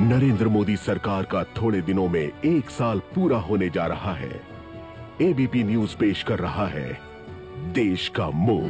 नरेंद्र मोदी सरकार का थोड़े दिनों में 1 साल पूरा होने जा रहा है। एबीपी न्यूज पेश कर रहा है देश का मोह।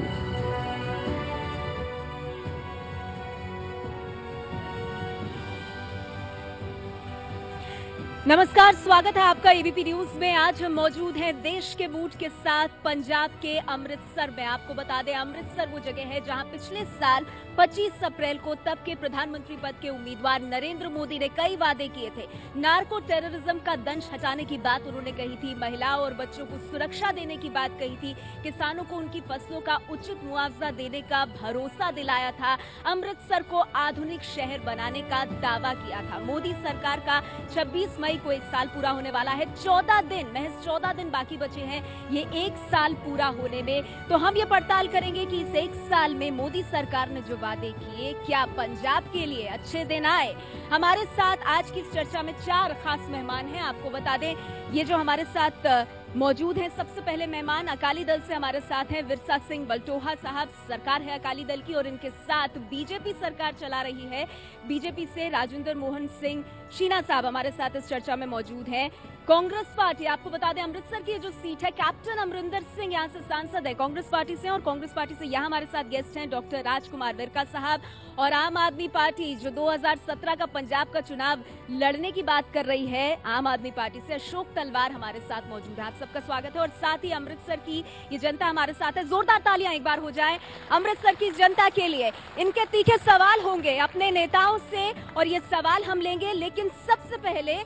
नमस्कार, स्वागत है आपका एबीपी न्यूज में। आज हम मौजूद हैं देश के मूड के साथ पंजाब के अमृतसर में। आपको बता दें, अमृतसर वो जगह है जहां पिछले साल 25 अप्रैल को तब के प्रधानमंत्री पद के उम्मीदवार नरेंद्र मोदी ने कई वादे किए थे। नार्को टेररिज्म का दंश हटाने की बात उन्होंने कही थी, महिलाओं और बच्चों को सुरक्षा देने की बात कही थी, किसानों को उनकी फसलों का उचित मुआवजा देने का भरोसा दिलाया था, अमृतसर को आधुनिक शहर बनाने का दावा किया था। मोदी सरकार का 26 मई को 1 साल पूरा होने वाला है। 14 दिन, महज 14 दिन बाकी बचे हैं ये 1 साल पूरा होने में। तो हम ये पड़ताल करेंगे कि इस 1 साल में मोदी सरकार ने जो वादे किए, क्या पंजाब के लिए अच्छे दिन आए। हमारे साथ आज की इस चर्चा में 4 खास मेहमान हैं। आपको बता दें, ये जो हमारे साथ मौजूद हैं, सबसे पहले मेहमान अकाली दल से हमारे साथ हैं विरसा सिंह बल्टोहा साहब। सरकार है अकाली दल की और इनके साथ बीजेपी सरकार चला रही है। बीजेपी से राजेंद्र मोहन सिंह शीना साहब हमारे साथ इस चर्चा में मौजूद हैं। कांग्रेस पार्टी, आपको बता दें, अमृतसर की जो सीट है, कैप्टन अमरिंदर सिंह यहाँ से सांसद है कांग्रेस पार्टी से, और कांग्रेस पार्टी से यहाँ हमारे साथ गेस्ट हैं डॉक्टर राजकुमार विरका साहब। और आम आदमी पार्टी जो 2017 का पंजाब का चुनाव लड़ने की बात कर रही है, आम आदमी पार्टी से अशोक तलवार हमारे साथ मौजूद है। आप सबका स्वागत है। और साथ ही अमृतसर की ये जनता हमारे साथ है। जोरदार तालियां एक बार हो जाए अमृतसर की जनता के लिए। इनके तीखे सवाल होंगे अपने नेताओं से और ये सवाल हम लेंगे, लेकिन सबसे पहले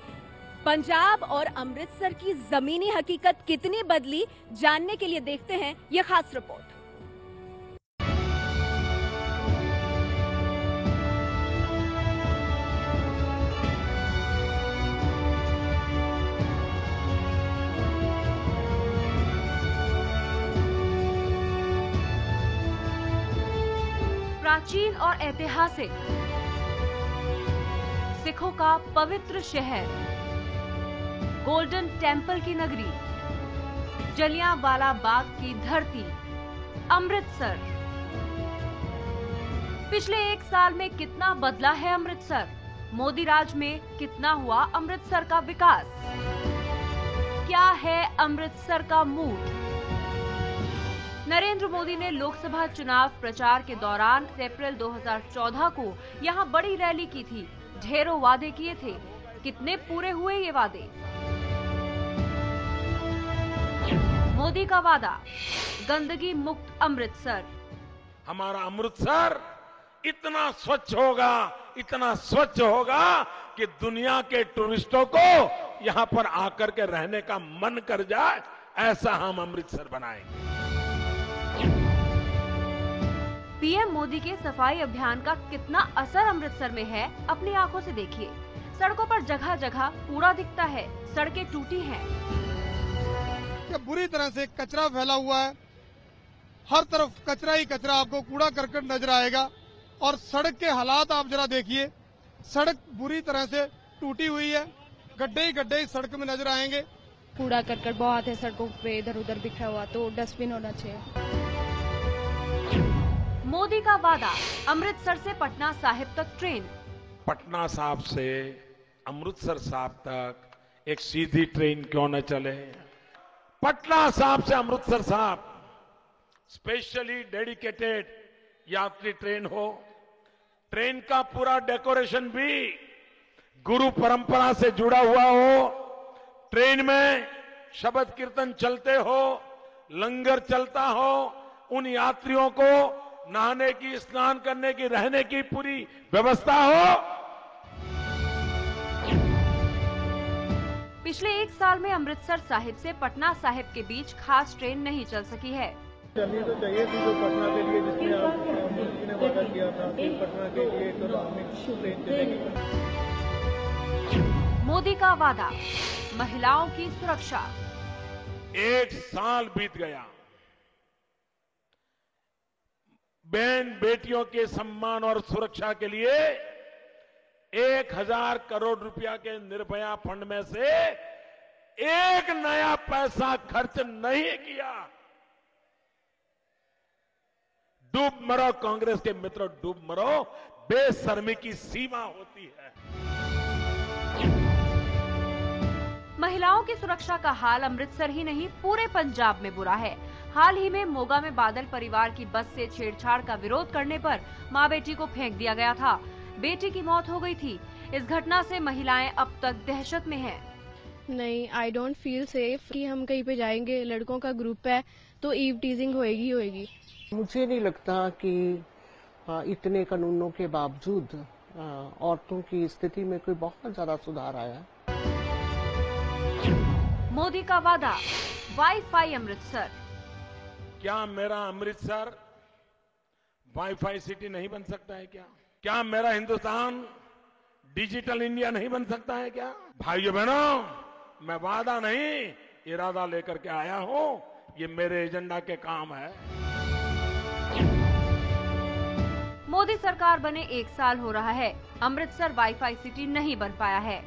पंजाब और अमृतसर की जमीनी हकीकत कितनी बदली, जानने के लिए देखते हैं ये खास रिपोर्ट। प्राचीन और ऐतिहासिक सिखों का पवित्र शहर, गोल्डन टेम्पल की नगरी, जलियांवाला बाग की धरती, अमृतसर। पिछले 1 साल में कितना बदला है अमृतसर? मोदी राज में कितना हुआ अमृतसर का विकास? क्या है अमृतसर का मूड? नरेंद्र मोदी ने लोकसभा चुनाव प्रचार के दौरान अप्रैल 2014 को यहां बड़ी रैली की थी। ढेरों वादे किए थे। कितने पूरे हुए ये वादे? मोदी का वादा, गंदगी मुक्त अमृतसर। हमारा अमृतसर इतना स्वच्छ होगा, इतना स्वच्छ होगा कि दुनिया के टूरिस्टों को यहां पर आकर के रहने का मन कर जाए, ऐसा हम अमृतसर बनाएंगे। पीएम मोदी के सफाई अभियान का कितना असर अमृतसर में है, अपनी आंखों से देखिए। सड़कों पर जगह जगह कूड़ा दिखता है, सड़कें टूटी हैं। बुरी तरह से कचरा फैला हुआ है, हर तरफ कचरा ही कचरा, आपको कूड़ा करकट नजर आएगा। और सड़क के हालात आप जरा देखिए, सड़क बुरी तरह से टूटी हुई है, गड्ढे ही गड्ढे सड़क में नजर आएंगे। कूड़ा करकट बहुत है सड़कों पे, इधर उधर बिखरा हुआ, तो डस्टबिन होना चाहिए। मोदी का वादा, अमृतसर से पटना साहिब तक ट्रेन। पटना साहिब से अमृतसर साहिब तक एक सीधी ट्रेन क्यों न चले? पटना साहिब से अमृतसर साहिब स्पेशली डेडिकेटेड यात्री ट्रेन हो। ट्रेन का पूरा डेकोरेशन भी गुरु परंपरा से जुड़ा हुआ हो। ट्रेन में शब्द कीर्तन चलते हो, लंगर चलता हो, उन यात्रियों को नहाने की, स्नान करने की, रहने की पूरी व्यवस्था हो। पिछले 1 साल में अमृतसर साहिब से पटना साहिब के बीच खास ट्रेन नहीं चल सकी है। चलनी तो चाहिए थी जो पटना के लिए, जिसमें आपने वादा किया था कि पटना के लिए ट्रेन चलेगी। मोदी का वादा, महिलाओं की सुरक्षा। 1 साल बीत गया, बहन बेटियों के सम्मान और सुरक्षा के लिए 1000 करोड़ रुपया के निर्भया फंड में से एक नया पैसा खर्च नहीं किया। डूब मरो कांग्रेस के मित्रों, डूब मरो। बेशर्मी की सीमा होती है। महिलाओं की सुरक्षा का हाल अमृतसर ही नहीं पूरे पंजाब में बुरा है। हाल ही में मोगा में बादल परिवार की बस से छेड़छाड़ का विरोध करने पर मां बेटी को फेंक दिया गया था। बेटी की मौत हो गई थी। इस घटना से महिलाएं अब तक दहशत में हैं। नहीं, आई डोंट फील सेफ कि हम कहीं पे जाएंगे, लड़कों का ग्रुप है तो ईव टीजिंग होएगी होएगी। मुझे नहीं लगता कि इतने कानूनों के बावजूद औरतों की स्थिति में कोई बहुत ज्यादा सुधार आया। मोदी का वादा, वाईफाई अमृतसर। क्या मेरा अमृतसर वाईफाई सिटी नहीं बन सकता है क्या? क्या मेरा हिंदुस्तान डिजिटल इंडिया नहीं बन सकता है क्या? भाइयों बहनों, मैं वादा नहीं इरादा लेकर के आया हूं। ये मेरे एजेंडा के काम है। मोदी सरकार बने 1 साल हो रहा है, अमृतसर वाईफाई सिटी नहीं बन पाया है।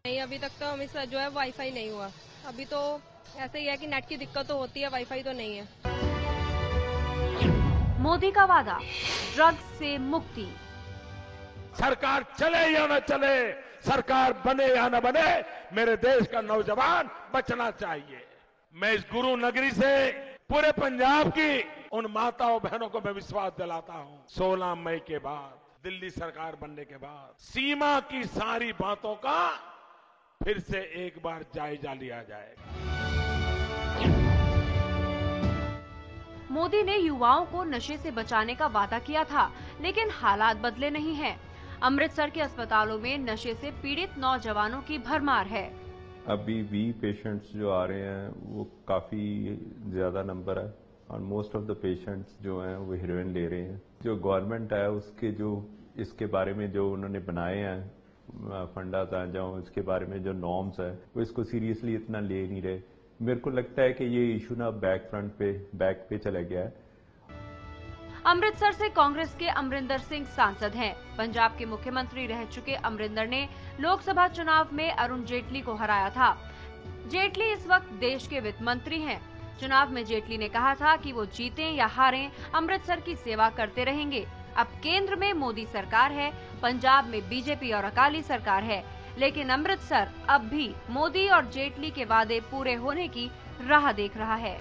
नहीं, अभी तक तो अमृतसर जो है वाईफाई नहीं हुआ। अभी तो ऐसे ही है कि नेट की दिक्कत तो होती है, वाईफाई तो नहीं है। मोदी का वादा, ड्रग्स से मुक्ति। सरकार चले या न चले, सरकार बने या न बने, मेरे देश का नौजवान बचना चाहिए। मैं इस गुरु नगरी से पूरे पंजाब की उन माताओं बहनों को मैं विश्वास दिलाता हूं, 16 मई के बाद, दिल्ली सरकार बनने के बाद सीमा की सारी बातों का फिर से एक बार जायजा लिया जाएगा। मोदी ने युवाओं को नशे से बचाने का वादा किया था, लेकिन हालात बदले नहीं हैं। अमृतसर के अस्पतालों में नशे से पीड़ित नौजवानों की भरमार है। अभी भी पेशेंट्स जो आ रहे हैं वो काफी ज्यादा नंबर है और मोस्ट ऑफ द पेशेंट्स जो हैं वो हेरोइन ले रहे हैं। जो गवर्नमेंट है उसके जो इसके बारे में जो उन्होंने बनाए हैं फंडास आ जाओ, इसके बारे में जो नॉर्म्स है वो इसको सीरियसली इतना ले नहीं रहे। मेरे को लगता है कि ये इशू ना बैक पे चला गया है। अमृतसर से कांग्रेस के अमरिंदर सिंह सांसद हैं। पंजाब के मुख्यमंत्री रह चुके अमरिंदर ने लोकसभा चुनाव में अरुण जेटली को हराया था। जेटली इस वक्त देश के वित्त मंत्री हैं। चुनाव में जेटली ने कहा था कि वो जीतें या हारें, अमृतसर की सेवा करते रहेंगे। अब केंद्र में मोदी सरकार है, पंजाब में बीजेपी और अकाली सरकार है, लेकिन अमृतसर अब भी मोदी और जेटली के वादे पूरे होने की राह देख रहा है।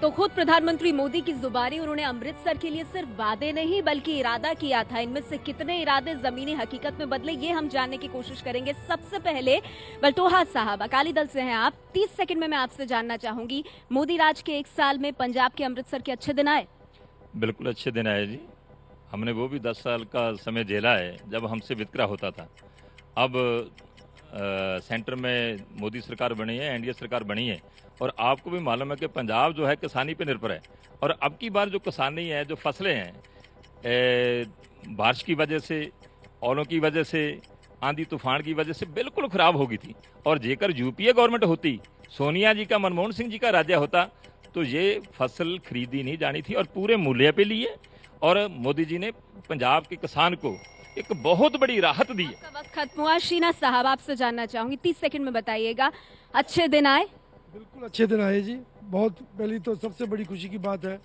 तो खुद प्रधानमंत्री मोदी की जुबानी उन्होंने अमृतसर के लिए सिर्फ वादे नहीं बल्कि इरादा किया था। इनमें से कितने इरादे जमीनी हकीकत में बदले, ये हम जानने की कोशिश करेंगे। सबसे पहले बल्टोहा साहब, अकाली दल से हैं आप, 30 सेकंड में मैं आपसे जानना चाहूंगी, मोदी राज के 1 साल में पंजाब के अमृतसर के अच्छे दिन आए? बिल्कुल अच्छे दिन आए जी। हमने वो भी 10 साल का समय झेला है जब हमसे वितकरा होता था। अब सेंटर में मोदी सरकार बनी है, एनडीए सरकार बनी है और आपको भी मालूम है कि पंजाब जो है किसानी पे निर्भर है। और अब की बार जो किसानी है, जो फसलें हैं, बारिश की वजह से, ओलों की वजह से, आंधी तूफान की वजह से बिल्कुल खराब हो गई थी। और जेकर यूपीए गवर्नमेंट होती, सोनिया जी का, मनमोहन सिंह जी का राज्य होता, तो ये फसल खरीदी नहीं जानी थी और पूरे मूल्य पे लिए। और मोदी जी ने पंजाब के किसान को एक बहुत बड़ी राहत दी है। वक्त खत्म हुआ। शीना साहब, आपसे जानना चाहूंगी, 30 सेकंड में बताइएगा, अच्छे दिन आए? बिल्कुल अच्छे दिन आए जी। बहुत पहली तो सबसे बड़ी खुशी की बात है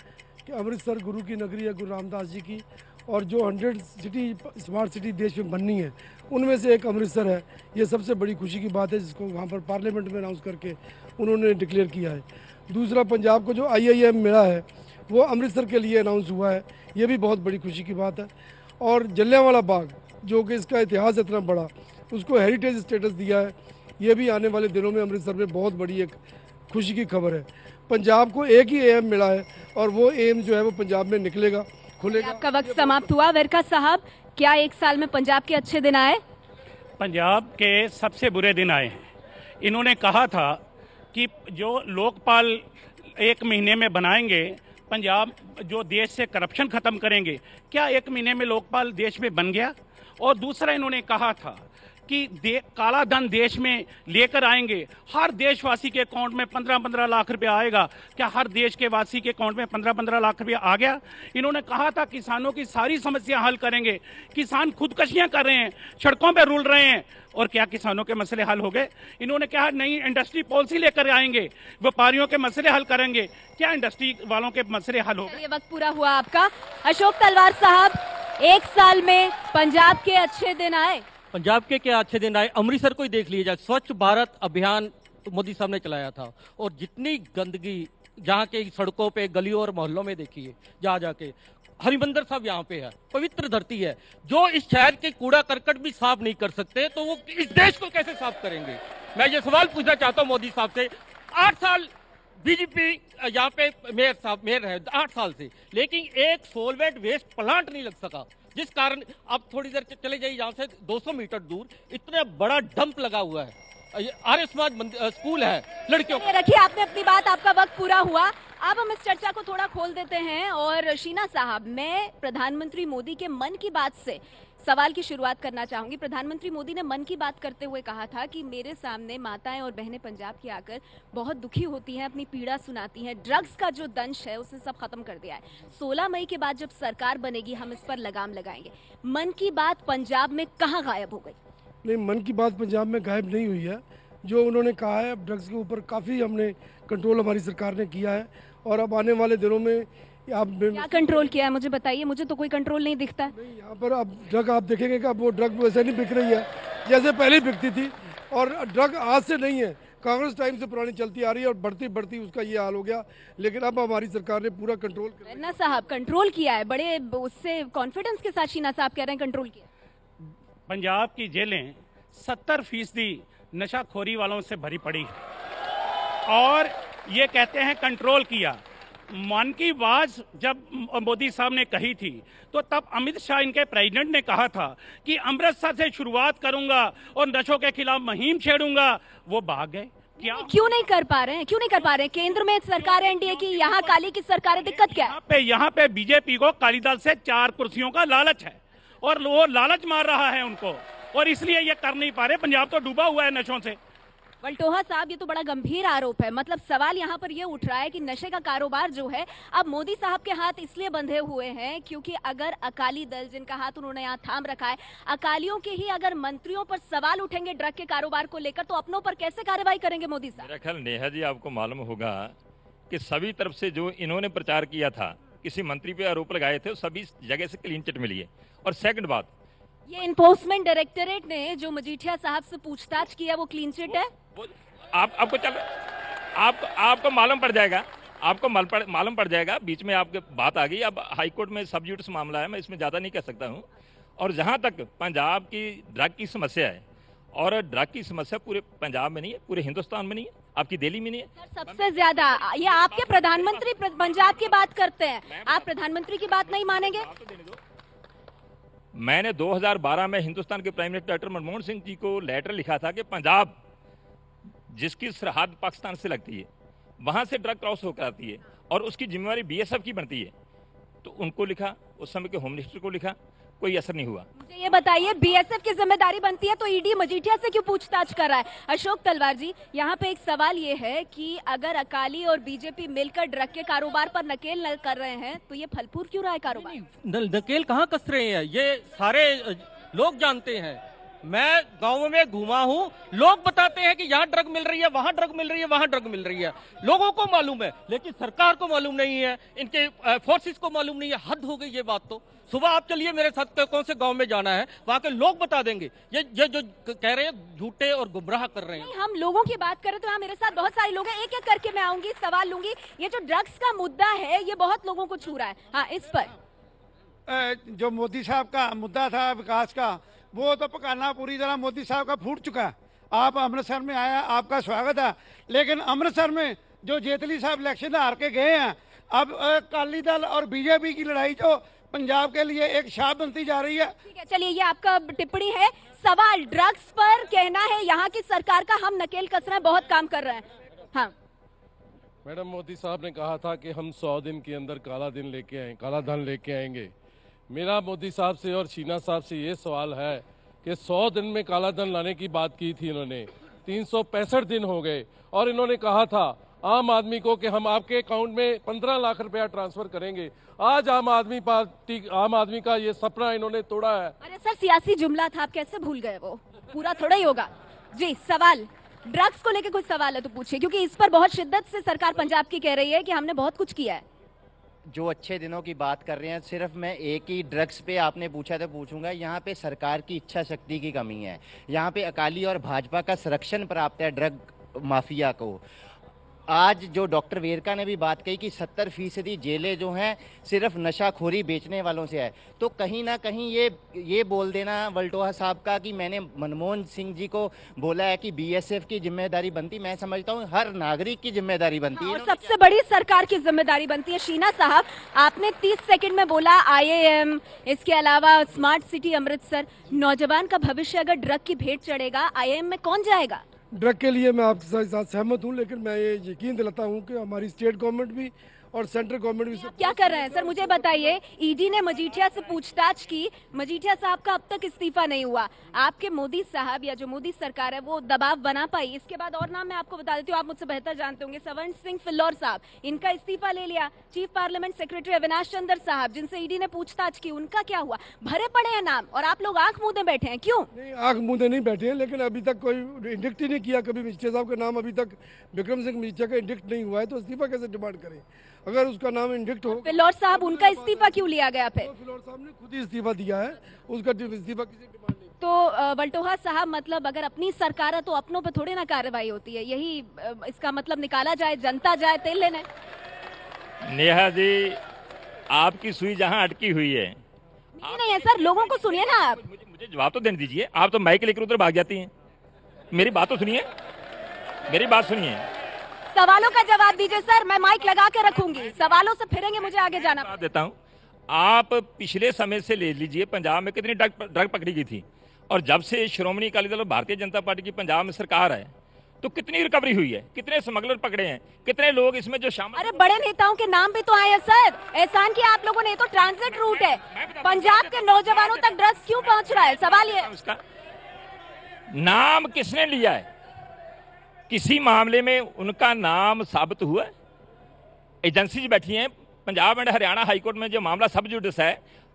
कि अमृतसर गुरु की नगरी है, गुरु रामदास जी की, और जो 100 सिटी स्मार्ट सिटी देश में बननी है उनमें से एक अमृतसर है। ये सबसे बड़ी खुशी की बात है, जिसको वहाँ पर पार्लियामेंट में अनाउंस करके उन्होंने डिक्लेयर किया है। दूसरा, पंजाब को जो IIM मिला है वो अमृतसर के लिए अनाउंस हुआ है, ये भी बहुत बड़ी खुशी की बात है। और जलियांवाला बाग, जो कि इसका इतिहास इतना बड़ा, उसको हेरिटेज स्टेटस दिया है, ये भी आने वाले दिनों में अमृतसर में बहुत बड़ी एक खुशी की खबर है। पंजाब को एक ही एम मिला है और वो एम जो है वो पंजाब में निकलेगा, खुलेगा। आपका वक्त समाप्त हुआ। वर्का साहब, क्या 1 साल में पंजाब के अच्छे दिन आए? पंजाब के सबसे बुरे दिन आए हैं। इन्होंने कहा था कि जो लोकपाल 1 महीने में बनाएंगे, पंजाब जो देश से करप्शन खत्म करेंगे। क्या 1 महीने में लोकपाल देश में बन गया? और दूसरा, इन्होंने कहा था कि काला धन देश में लेकर आएंगे, हर देशवासी के अकाउंट में 15-15 लाख रुपया आएगा। क्या हर देश के वासी के अकाउंट में 15-15 लाख रुपया आ गया? इन्होंने कहा था किसानों की सारी समस्या हल करेंगे। किसान खुदकशियां कर रहे हैं, सड़कों पर रुल रहे हैं, और क्या किसानों के मसले हल हो गए? इन्होंने कहा नई इंडस्ट्री पॉलिसी लेकर आएंगे, व्यापारियों के मसले हल करेंगे। क्या इंडस्ट्री वालों के मसले हल हो गए? ये वक्त पूरा हुआ आपका। अशोक तलवार साहब, 1 साल में पंजाब के अच्छे दिन आए? पंजाब के क्या अच्छे दिन आए? अमृतसर को ही देख लीजिए, स्वच्छ भारत अभियान मोदी साहब ने चलाया था, और जितनी गंदगी जहाँ के सड़कों पे, गलियों और मोहल्लों में देखिए, जहाँ जाके हरिमंदर साहब यहाँ पे है, पवित्र धरती है। जो इस शहर के कूड़ा करकट भी साफ नहीं कर सकते, तो वो इस देश को कैसे साफ करेंगे? मैं ये सवाल पूछना चाहता हूँ मोदी साहब से। 8 साल बीजेपी यहाँ पे मेयर है 8 साल से, लेकिन एक सोलवेंट वेस्ट प्लांट नहीं लग सका, जिस कारण आप थोड़ी देर चले जाइए, यहाँ से 200 मीटर दूर इतना बड़ा डंप लगा हुआ है। आर्य समाज स्कूल है लड़कियों का। रखिए आपने अपनी बात, आपका वक्त पूरा हुआ। अब हम इस चर्चा को थोड़ा खोल देते हैं, और शीना साहब, मैं प्रधानमंत्री मोदी के मन की बात से सवाल की शुरुआत करना चाहूंगी। प्रधानमंत्री मोदी ने मन की बात करते हुए कहा था कि मेरे सामने माताएं और बहनें पंजाब की आकर बहुत दुखी होती हैं, अपनी पीड़ा सुनाती हैं, ड्रग्स का जो दंश है उसे सब खत्म कर दिया है। 16 मई के बाद जब सरकार बनेगी हम इस पर लगाम लगाएंगे। मन की बात पंजाब में कहाँ गायब हो गई? नहीं, मन की बात पंजाब में गायब नहीं हुई है। जो उन्होंने कहा है, ड्रग्स के ऊपर काफ़ी हमने कंट्रोल हमारी सरकार ने किया है, और अब आने वाले दिनों में आप क्या कंट्रोल किया है मुझे बताइए, मुझे तो कोई कंट्रोल नहीं दिखता। नहीं, यहाँ पर अब ड्रग आप देखेंगे कि अब वो ड्रग वैसे नहीं बिक रही है जैसे पहले बिकती थी, और ड्रग आज से नहीं है, कांग्रेस टाइम से पुरानी चलती आ रही है, और बढ़ती बढ़ती उसका ये हाल हो गया। लेकिन अब हमारी सरकार ने पूरा कंट्रोल किया। रन्ना साहब, कंट्रोल किया है, बड़े उससे कॉन्फिडेंस के साथ शीना साहब कह रहे हैं कंट्रोल किया। पंजाब की जेलें 70% नशाखोरी वालों से भरी पड़ी है, और ये कहते हैं कंट्रोल किया। मन की बात जब मोदी साहब ने कही थी, तो तब अमित शाह इनके प्रेसिडेंट ने कहा था कि अमृतसर से शुरुआत करूंगा और नशों के खिलाफ मुहिम छेड़ूंगा। वो भाग गए। क्या क्यों नहीं कर पा रहे हैं? क्यों नहीं कर पा रहे हैं? केंद्र में सरकार है एनडीए की, यहाँ काली की सरकार है, दिक्कत क्या है? यहाँ पे बीजेपी को अकाली दल से 4 कुर्सियों का लालच है, और वो लालच मार रहा है उनको, और इसलिए ये कर नहीं पा रहे। पंजाब तो डूबा हुआ है नशों से। वल्टोहा साहब, ये तो बड़ा गंभीर आरोप है। मतलब सवाल यहाँ पर ये उठ रहा है कि नशे का कारोबार जो है अब मोदी साहब के हाथ इसलिए बंधे हुए हैं क्योंकि अगर अकाली दल, जिनका हाथ उन्होंने यहाँ थाम रखा है, अकालियों के ही अगर मंत्रियों पर सवाल उठेंगे ड्रग के कारोबार को लेकर, तो अपनों पर कैसे कार्रवाई करेंगे मोदी साहब? मेरा ख्याल नेहा जी, आपको मालूम होगा कि सभी तरफ से जो इन्होंने प्रचार किया था, किसी मंत्री पे आरोप लगाए थे, सभी जगह से क्लीन चिट मिली है। और सेकंड बात, ये इन्फोर्समेंट डायरेक्टरेट ने जो मजीठिया साहब से पूछताछ किया वो क्लीन चिट है? आपको मालूम पड़ जाएगा, आपको मालूम पड़ जाएगा। बीच में आपके बात आ गई, अब हाईकोर्ट में सब जुडिस मामला है, मैं इसमें ज्यादा नहीं कह सकता हूं। और जहां तक पंजाब की ड्रग की समस्या है, और ड्रग की समस्या पूरे पंजाब में नहीं है, पूरे हिंदुस्तान में नहीं है, आपकी दिल्ली में नहीं है। सबसे ज्यादा ये आपके प्रधानमंत्री पंजाब की बात करते हैं, आप प्रधानमंत्री की बात नहीं मानेंगे? मैंने 2012 में हिंदुस्तान के prime minister doctor Manmohan Singh ji को लेटर लिखा था कि पंजाब जिसकी सरहद पाकिस्तान से लगती है, वहां से ड्रग क्रॉस होकर आती है, और उसकी जिम्मेवारी बीएसएफ की बनती है, तो उनको लिखा, उस समय के होम मिनिस्टर को लिखा, कोई असर नहीं हुआ। मुझे ये बताइए, बीएसएफ की जिम्मेदारी बनती है तो ईडी मजीठिया से क्यों पूछताछ कर रहा है? अशोक तलवार जी, यहाँ पे एक सवाल ये है कि अगर अकाली और बीजेपी मिलकर ड्रग के कारोबार पर नकेल कर रहे हैं, तो ये फल फूल क्यों रहा है कारोबार? नकेल कहाँ कस रहे हैं, ये सारे लोग जानते हैं। मैं गांव में घूमा हूं, लोग बताते हैं कि यहाँ ड्रग मिल रही है, वहां ड्रग मिल रही है, वहां ड्रग मिल रही है, लोगों को मालूम है, लेकिन सरकार को मालूम नहीं है, इनके फोर्सेस को मालूम नहीं है। हद हो गई ये बात तो। सुबह आप चलिए मेरे साथ, कौन से गांव में जाना है, वहां के लोग बता देंगे। ये जो कह रहे हैं झूठे और गुमराह कर रहे हैं। नहीं, हम लोगों की बात करें तो यहाँ मेरे साथ बहुत सारे लोग हैं, एक एक करके मैं आऊंगी, सवाल लूंगी। ये जो ड्रग्स का मुद्दा है ये बहुत लोगों को छू रहा है। हाँ, इस पर जो मोदी साहब का मुद्दा था विकास का, वो तो पकाना पूरी तरह मोदी साहब का फूट चुका है। आप अमृतसर में आया, आपका स्वागत है, लेकिन अमृतसर में जो जेतली साहब इलेक्शन हार के गए हैं, अब अकाली दल और बीजेपी की लड़ाई जो पंजाब के लिए एक शाप बनती जा रही है। ठीक है, चलिए ये आपका टिप्पणी है। सवाल ड्रग्स पर कहना है यहाँ की सरकार का, हम नकेल कस रहे हैं, बहुत काम कर रहे हैं। हाँ मैडम, मोदी साहब ने कहा था कि हम 100 दिन के अंदर काला दिन लेके आए, काला धन लेके आएंगे। मेरा मोदी साहब से और शीना साहब से ये सवाल है कि 100 दिन में काला धन लाने की बात की थी इन्होंने। 365 दिन हो गए और इन्होंने कहा था आम आदमी को कि हम आपके अकाउंट में 15 लाख रुपया ट्रांसफर करेंगे। आज आम आदमी का ये सपना इन्होंने तोड़ा है। अरे सर, सियासी जुमला था, आप कैसे भूल गए? वो पूरा थोड़ा ही होगा। जी, सवाल ड्रग्स को लेकर कुछ सवाल है तो पूछिए, क्योंकि इस पर बहुत शिद्दत से सरकार पंजाब की कह रही है कि हमने बहुत कुछ किया है। जो अच्छे दिनों की बात कर रहे हैं, सिर्फ मैं एक ही ड्रग्स पे आपने पूछा तो पूछूंगा, यहाँ पे सरकार की इच्छा शक्ति की कमी है। यहाँ पे अकाली और भाजपा का संरक्षण प्राप्त है ड्रग माफिया को। आज जो डॉक्टर वेरका ने भी बात कही कि 70% जेलें जो हैं सिर्फ नशाखोरी बेचने वालों से है, तो कहीं ना कहीं ये बोल देना वल्टोहा साहब का कि मैंने मनमोहन सिंह जी को बोला है कि बीएसएफ की जिम्मेदारी बनती, मैं समझता हूँ हर नागरिक की जिम्मेदारी बनती है और सबसे बड़ी सरकार की जिम्मेदारी बनती है। शीना साहब, आपने 30 सेकंड में बोला IIM, इसके अलावा स्मार्ट सिटी अमृतसर। नौजवान का भविष्य अगर ड्रग की भेंट चढ़ेगा, IIM में कौन जाएगा? ड्रग के लिए मैं आपके साथ सहमत हूं, लेकिन मैं ये यकीन दिलाता हूं कि हमारी स्टेट गवर्नमेंट भी और सेंट्रल गवर्नमेंट भी क्या कर रहे हैं सर, मुझे बताइए। ईडी ने मजीठिया से पूछताछ की, मजीठिया साहब का अब तक इस्तीफा नहीं हुआ। आपके मोदी साहब या जो मोदी सरकार है वो दबाव बना पाई? इसके बाद और नाम मैं आपको बता देती हूँ, आप मुझसे बेहतर जानते होंगे। स्वर्ण सिंह फिल्लौर साहब, इनका इस्तीफा ले लिया। चीफ पार्लियामेंट सेक्रेटरी अविनाश चंद्र साहब, जिनसे ईडी ने पूछताछ की, उनका क्या हुआ? भरे पड़े हैं नाम और आप लोग आंख मूंदे बैठे हैं, क्यों? नहीं, आंख मूंदे नहीं बैठे हैं, लेकिन अभी तक कोई इंडिक्ट ही नहीं किया। कभी मजिस्ट्रेट साहब का नाम अभी तक विक्रम सिंह मजिस्ट्रेट का इंडिक्ट नहीं हुआ है, तो इस्तीफा कैसे डिमांड करें? अगर उसका नाम इंडिक्ट हो। फिल्लौर साहब, उनका इस्तीफा क्यों लिया गया? फिर फिल्लौर साहब ने खुद ही इस्तीफा दिया है, उसका इस्तीफा किसी डिमांड नहीं। तो वल्टोहा साहब, मतलब अगर अपनी सरकार है तो अपनों पे थोड़ी ना कार्रवाई होती है, यही इसका मतलब निकाला जाए, जनता जाए तेल लेने? नेहा जी, आपकी सुई जहां अटकी हुई है नहीं है सर, लोगों को सुनिए ना आप। मुझे जवाब तो देने दीजिए। आप तो माइक लेकर उधर भाग जाती हैं। मेरी बात तो सुनिए, मेरी बात सुनिए। सवालों का जवाब दीजिए सर, मैं माइक लगा के रखूंगी, सवालों से फिरेंगे, मुझे आगे जाना देता हूं। आप पिछले समय से ले लीजिए, पंजाब में कितनी ड्रग पकड़ी गई थी, और जब से श्रोमणी अकाली दल और भारतीय जनता पार्टी की पंजाब में सरकार है तो कितनी रिकवरी हुई है, कितने स्मगलर पकड़े हैं, कितने लोग इसमें जो शामिल। अरे बड़े नेताओं के नाम भी तो आए हैं सर, एहसान किया आप लोगों ने। तो ट्रांजिट रूट है, पंजाब के नौजवानों तक ड्रग्स क्यों पहुंच रहा है? सवाल ये। उसका नाम किसने लिया है? किसी मामले में उनका नाम साबित हुआ? एजेंसीज बैठी हैं। पंजाब एंड हरियाणा हाईकोर्ट में जो मामला सब जुडिस है,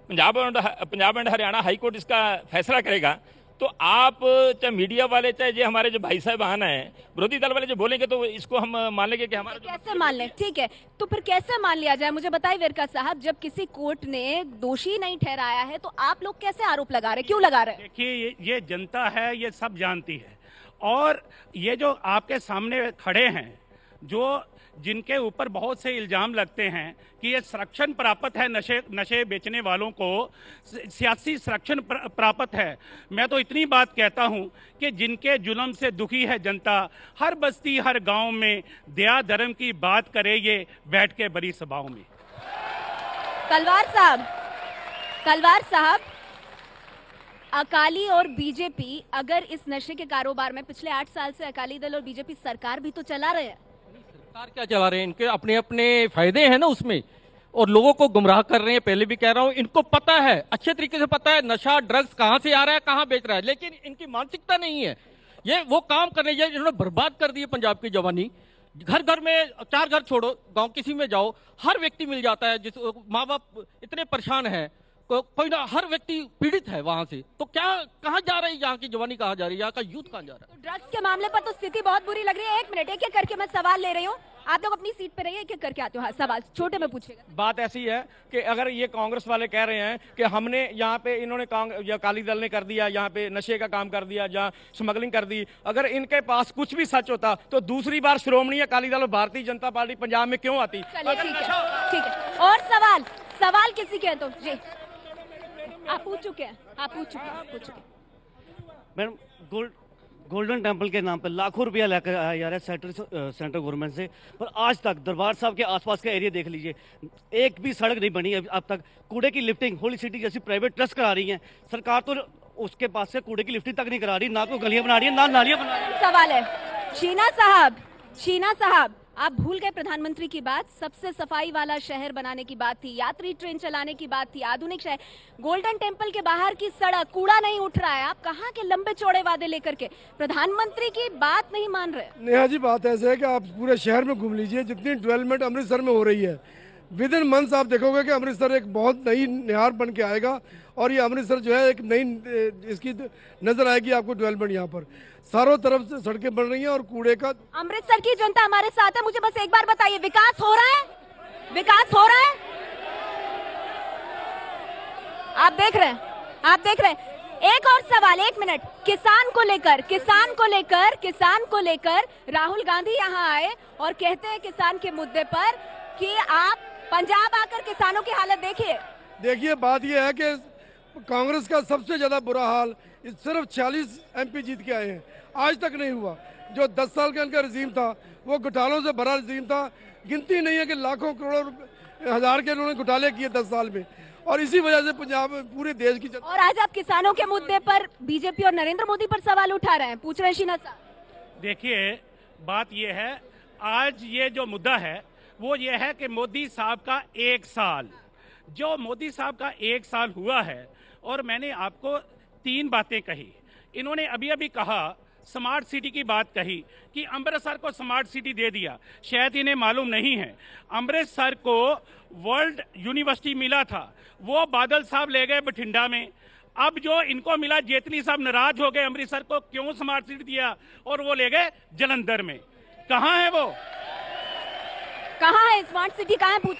पंजाब एंड हरियाणा हाईकोर्ट इसका फैसला करेगा। तो आप चाहे मीडिया वाले, चाहे ये हमारे जो भाई साहब हैं विरोधी दल वाले, जो बोलेंगे तो इसको हम मान लेंगे कि हमारा। कैसे मान लें? ठीक है, तो फिर कैसे मान लिया जाए? मुझे बताइए वेरका साहब, जब किसी कोर्ट ने दोषी नहीं ठहराया है तो आप लोग कैसे आरोप लगा रहे, क्यों लगा रहे? देखिए, ये जनता है, ये सब जानती है। और ये जो आपके सामने खड़े हैं, जो जिनके ऊपर बहुत से इल्जाम लगते हैं कि ये संरक्षण प्राप्त है, नशे बेचने वालों को सियासी संरक्षण प्राप्त है, मैं तो इतनी बात कहता हूं कि जिनके जुल्म से दुखी है जनता, हर बस्ती हर गांव में दया धर्म की बात करे ये बैठ के बड़ी सभाओं में। तलवार साहब, अकाली और बीजेपी अगर इस नशे के कारोबार में पिछले 8 साल से अकाली दल और बीजेपी सरकार भी तो चला रहे हैं। सरकार क्या चला रहे हैं? इनके अपने अपने फायदे हैं ना उसमें, और लोगों को गुमराह कर रहे हैं। पहले भी कह रहा हूं, इनको पता है, अच्छे तरीके से पता है नशा ड्रग्स कहां से आ रहा है, कहां बेच रहा है, लेकिन इनकी मानसिकता नहीं है। ये वो काम कर रहे हैं, इन्होंने बर्बाद कर दी है पंजाब की जवानी। घर घर में, 4 घर छोड़ो, गांव किसी में जाओ, हर व्यक्ति मिल जाता है। जिस माँ बाप इतने परेशान है, कोई ना, हर व्यक्ति पीड़ित है वहां से। तो क्या कहां जा रही है यहाँ की जवानी, कहां जा रही है, यहाँ का यूथ कहां जा रहा है? तो ड्रग्स के मामले पर तो स्थिति बहुत बुरी लग रही है। 1 मिनट, एक एक करके मैं सवाल ले रही हूँ, आप लोग अपनी सीट पे रहिए, एक एक करके आते हो। हाँ, सवाल छोटे में पूछेगा। बात ऐसी है कि अगर ये कांग्रेस वाले कह रहे हैं कि हमने यहाँ पे, इन्होंने अकाली दल ने कर दिया, यहाँ पे नशे का काम कर दिया, जहाँ स्मगलिंग कर दी, अगर इनके पास कुछ भी सच होता तो दूसरी बार श्रोमणी अकाली दल और भारतीय जनता पार्टी पंजाब में क्यों आती? ठीक है। और सवाल किसी के तो जी आप पूछ चुके हैं। मैडम, गोल्डन टेम्पल के नाम पर लाखों रुपया लेकर आया जा रहा है सेंट्रल गवर्नमेंट से, पर आज तक दरबार साहब के आसपास का एरिया देख लीजिए, एक भी सड़क नहीं बनी अब तक। कूड़े की लिफ्टिंग होली सिटी जैसी प्राइवेट ट्रस्ट करा रही है सरकार, तो उसके पास से कूड़े की लिफ्टिंग तक नहीं करा रही, ना कोई गलियां बना रही है, ना नालियां बना रही है। सवाल है शीना साहब, आप भूल गए प्रधानमंत्री की बात। सबसे सफाई वाला शहर बनाने की बात थी, यात्री ट्रेन चलाने की बात थी, आधुनिक शहर। गोल्डन टेम्पल के बाहर की सड़क, कूड़ा नहीं उठ रहा है। आप कहाँ के लंबे चौड़े वादे लेकर के प्रधानमंत्री की बात नहीं मान रहे। नेहा जी, बात ऐसे है कि आप पूरे शहर में घूम लीजिए, जितनी डेवलपमेंट अमृतसर में हो रही है, विद इन मंथ्स आप देखोगे कि अमृतसर एक बहुत नई निहार बन के आएगा और ये अमृतसर जो है एक नई इसकी नजर आएगी आपको डेवलपमेंट। यहाँ पर चारों तरफ से सड़कें बन रही हैं और कूड़े का। अमृतसर की जनता हमारे साथ है। मुझे बस एक बार बताइए, विकास हो रहा है? विकास हो रहा है? आप देख रहे हैं, आप देख रहे हैं। एक और सवाल, 1 मिनट। किसान को लेकर राहुल गांधी यहाँ आए और कहते हैं किसान के मुद्दे पर कि आप पंजाब आकर किसानों की हालत देखिए। बात यह है कि कांग्रेस का सबसे ज्यादा बुरा हाल, सिर्फ 40 MP जीत के आए हैं, आज तक नहीं हुआ। जो 10 साल का इनका रजीम था वो घोटालों से भरा रजीम था। गिनती नहीं है कि लाखों करोड़ हजार के उन्होंने घोटाले किए 10 साल में, और इसी वजह से पंजाब पूरे देश की और आज आप किसानों के मुद्दे पर बीजेपी और नरेंद्र मोदी पर सवाल उठा रहे हैं, पूछ रहे हैं शीना साहब। देखिए, बात ये है, आज ये जो मुद्दा है वो ये है कि मोदी साहब का 1 साल, जो मोदी साहब का 1 साल हुआ है, और मैंने आपको 3 बातें कही। इन्होंने अभी अभी कहा, स्मार्ट सिटी की बात कही कि अमृतसर को स्मार्ट सिटी दे दिया। शायद इन्हें मालूम नहीं है, अमृतसर को वर्ल्ड यूनिवर्सिटी मिला था, वो बादल साहब ले गए बठिंडा में। अब जो इनको मिला, जेटली साहब नाराज हो गए, अमृतसर को क्यों स्मार्ट सिटी दिया, और वो ले गए जलंधर में। कहाँ है वो? कहाँ है स्मार्ट सिटी? कहाँ है? पूछ।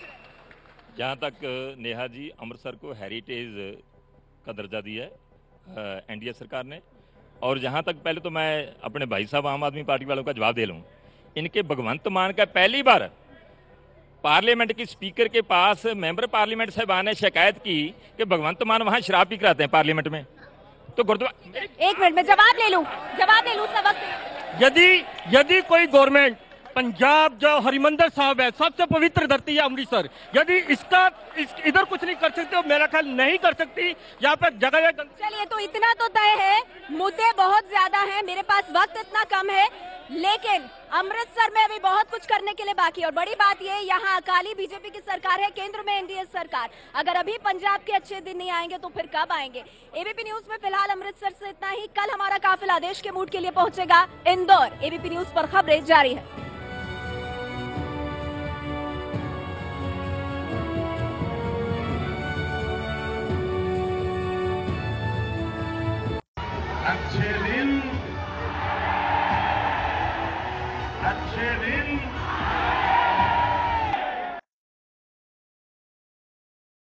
जहाँ तक नेहा जी, अमृतसर को हेरिटेज का दर्जा दिया है एनडीए सरकार ने। और जहाँ तक, पहले तो मैं अपने भाई साहब आम आदमी पार्टी वालों का जवाब दे लूँ। इनके भगवंत मान का पहली बार पार्लियामेंट की स्पीकर के पास मेंबर पार्लियामेंट साहबान ने शिकायत की कि भगवंत मान वहाँ शराब पी कराते हैं पार्लियामेंट में। तो गुरुद्वारा, 1 मिनट में जवाब ले लूं सबक। यदि कोई गवर्नमेंट, पंजाब जो हरिमंदर साहब है, सबसे पवित्र धरती है अमृतसर, यदि इधर कुछ नहीं कर सकते, मेरा ख्याल नहीं कर सकती। यहाँ पर जगह चलिए, तो इतना तो तय है, मुद्दे बहुत ज्यादा हैं, मेरे पास वक्त इतना कम है, लेकिन अमृतसर में अभी बहुत कुछ करने के लिए बाकी है। और बड़ी बात ये, यहाँ अकाली बीजेपी की सरकार है, केंद्र में एनडीए सरकार। अगर अभी पंजाब के अच्छे दिन नहीं आएंगे तो फिर कब आएंगे? एबीपी न्यूज में फिलहाल अमृतसर से इतना ही। कल हमारा काफिला देश के मूड के लिए पहुंचेगा इंदौर। एबीपी न्यूज पर खबरें जारी है।